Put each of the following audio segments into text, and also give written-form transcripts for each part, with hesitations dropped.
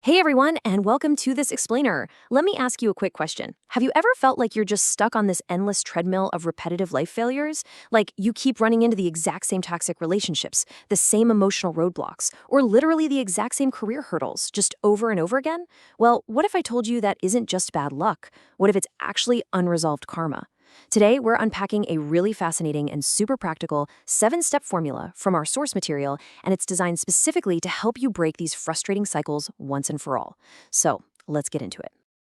Hey everyone, and welcome to this explainer. Let me ask you a quick question. Have you ever felt like you're just stuck on this endless treadmill of repetitive life failures? Like you keep running into the exact same toxic relationships, the same emotional roadblocks, or literally the exact same career hurdles, just over and over again? Well, what if I told you that isn't just bad luck? What if it's actually unresolved karma? Today, we're unpacking a really fascinating and super practical 7-step formula from our source material, and it's designed specifically to help you break these frustrating cycles once and for all. So, let's get into it.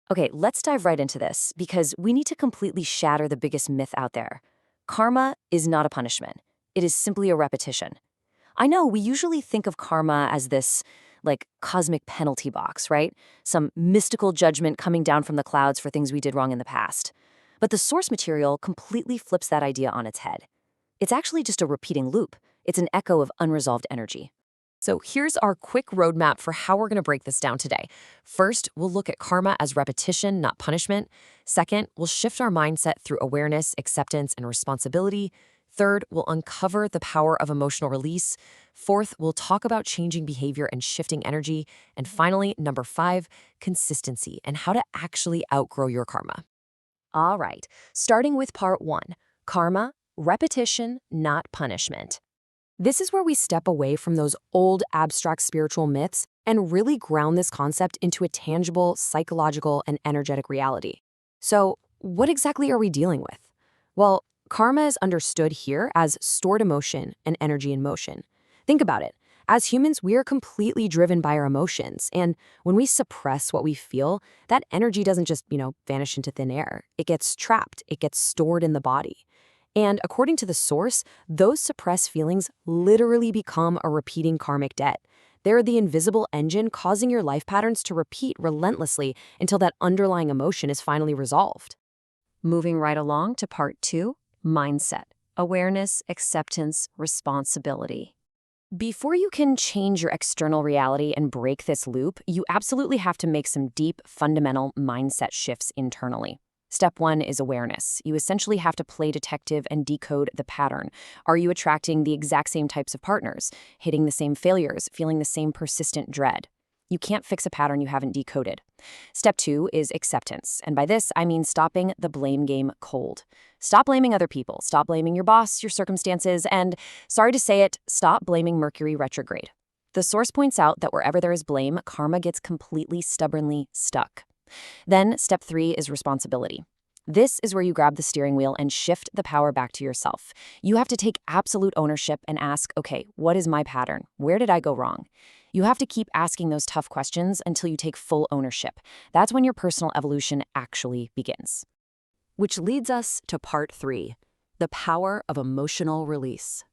Okay, let's dive right into this because we need to completely shatter the biggest myth out there. Karma is not a punishment, it is simply a repetition. I know we usually think of karma as this, like, cosmic penalty box, right? Some mystical judgment coming down from the clouds for things we did wrong in the past. But the source material completely flips that idea on its head. It's actually just a repeating loop. It's an echo of unresolved energy. So here's our quick roadmap for how we're going to break this down today. First, we'll look at karma as repetition, not punishment. Second, we'll shift our mindset through awareness, acceptance, and responsibility. Third, we'll uncover the power of emotional release. Fourth, we'll talk about changing behavior and shifting energy. And finally, number 5, consistency and how to actually outgrow your karma. All right, starting with part 1, karma, repetition, not punishment. This is where we step away from those old abstract spiritual myths and really ground this concept into a tangible psychological and energetic reality. So, what exactly are we dealing with? Well, karma is understood here as stored emotion and energy in motion. Think about it. As humans, we are completely driven by our emotions, and when we suppress what we feel, that energy doesn't just, vanish into thin air. It gets trapped, it gets stored in the body. And according to the source, those suppressed feelings literally become a repeating karmic debt. They're the invisible engine causing your life patterns to repeat relentlessly until that underlying emotion is finally resolved. Moving right along to part 2, mindset, awareness, acceptance, responsibility. Before you can change your external reality and break this loop, you absolutely have to make some deep, fundamental mindset shifts internally. Step 1 is awareness. You essentially have to play detective and decode the pattern. Are you attracting the exact same types of partners, hitting the same failures, feeling the same persistent dread? You can't fix a pattern you haven't decoded. Step 2 is acceptance. And by this, I mean stopping the blame game cold. Stop blaming other people. Stop blaming your boss, your circumstances, and, sorry to say it, stop blaming Mercury retrograde. The source points out that wherever there is blame, karma gets completely stubbornly stuck. Then, step 3 is responsibility. This is where you grab the steering wheel and shift the power back to yourself. You have to take absolute ownership and ask, okay, what is my pattern? Where did I go wrong? You have to keep asking those tough questions until you take full ownership. That's when your personal evolution actually begins. Which leads us to part 3, the power of emotional release.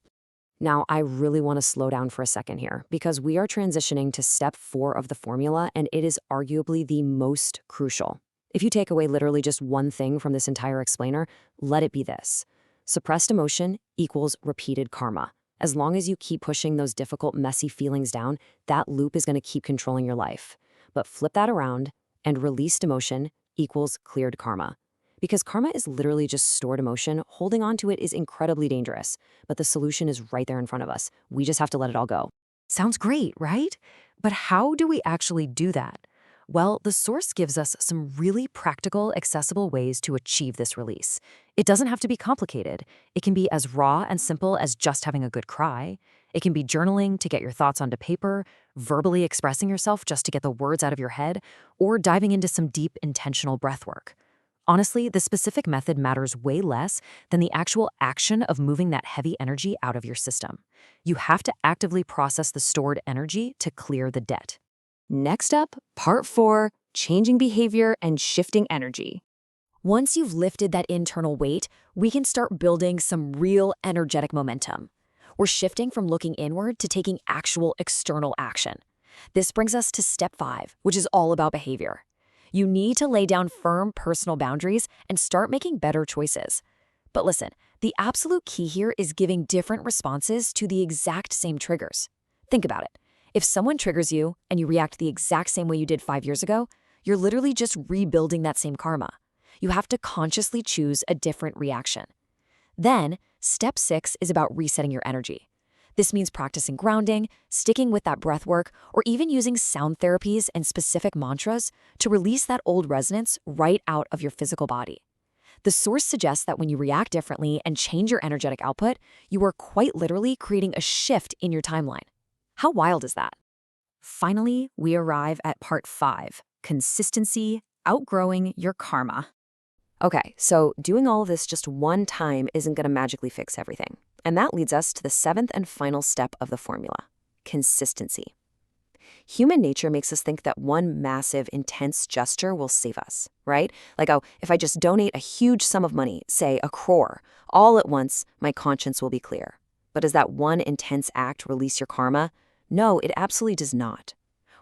Now, I really want to slow down for a second here because we are transitioning to step 4 of the formula, and it is arguably the most crucial. If you take away literally just one thing from this entire explainer, let it be this. Suppressed emotion equals repeated karma. As long as you keep pushing those difficult, messy feelings down, that loop is going to keep controlling your life. But flip that around, and released emotion equals cleared karma. Because karma is literally just stored emotion, holding on to it is incredibly dangerous. But the solution is right there in front of us. We just have to let it all go. Sounds great, right? But how do we actually do that? Well, the source gives us some really practical, accessible ways to achieve this release. It doesn't have to be complicated. It can be as raw and simple as just having a good cry. It can be journaling to get your thoughts onto paper, verbally expressing yourself just to get the words out of your head, or diving into some deep, intentional breath work. Honestly, the specific method matters way less than the actual action of moving that heavy energy out of your system. You have to actively process the stored energy to clear the debt. Next up, part 4, changing behavior and shifting energy. Once you've lifted that internal weight, we can start building some real energetic momentum. We're shifting from looking inward to taking actual external action. This brings us to step 5, which is all about behavior. You need to lay down firm personal boundaries and start making better choices. But listen, the absolute key here is giving different responses to the exact same triggers. Think about it. If someone triggers you and you react the exact same way you did 5 years ago, you're literally just rebuilding that same karma. You have to consciously choose a different reaction. Then, step 6 is about resetting your energy. This means practicing grounding, sticking with that breath work, or even using sound therapies and specific mantras to release that old resonance right out of your physical body. The source suggests that when you react differently and change your energetic output, you are quite literally creating a shift in your timeline. How wild is that? Finally, we arrive at part 5, consistency, outgrowing your karma. Okay, so doing all of this just one time isn't going to magically fix everything. And that leads us to the 7th and final step of the formula, consistency. Human nature makes us think that one massive, intense gesture will save us, right? Like, oh, if I just donate a huge sum of money, say a crore, all at once, my conscience will be clear. But does that one intense act release your karma? No, it absolutely does not.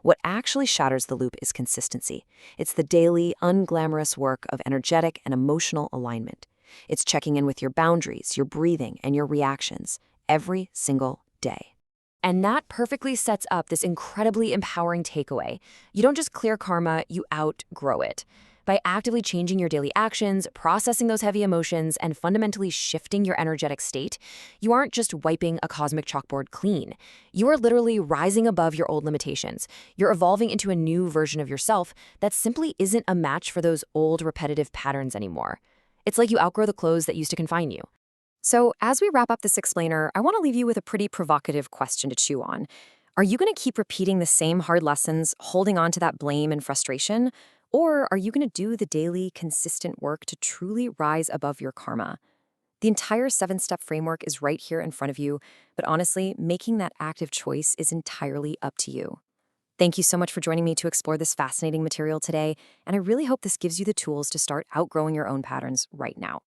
What actually shatters the loop is consistency. It's the daily, unglamorous work of energetic and emotional alignment. It's checking in with your boundaries, your breathing, and your reactions every single day. And that perfectly sets up this incredibly empowering takeaway. You don't just clear karma, you outgrow it. By actively changing your daily actions, processing those heavy emotions, and fundamentally shifting your energetic state, you aren't just wiping a cosmic chalkboard clean. You are literally rising above your old limitations. You're evolving into a new version of yourself that simply isn't a match for those old repetitive patterns anymore. It's like you outgrow the clothes that used to confine you. So, as we wrap up this explainer, I want to leave you with a pretty provocative question to chew on. Are you going to keep repeating the same hard lessons, holding on to that blame and frustration? Or are you going to do the daily, consistent work to truly rise above your karma? The entire 7-step framework is right here in front of you, but honestly, making that active choice is entirely up to you. Thank you so much for joining me to explore this fascinating material today, and I really hope this gives you the tools to start outgrowing your own patterns right now.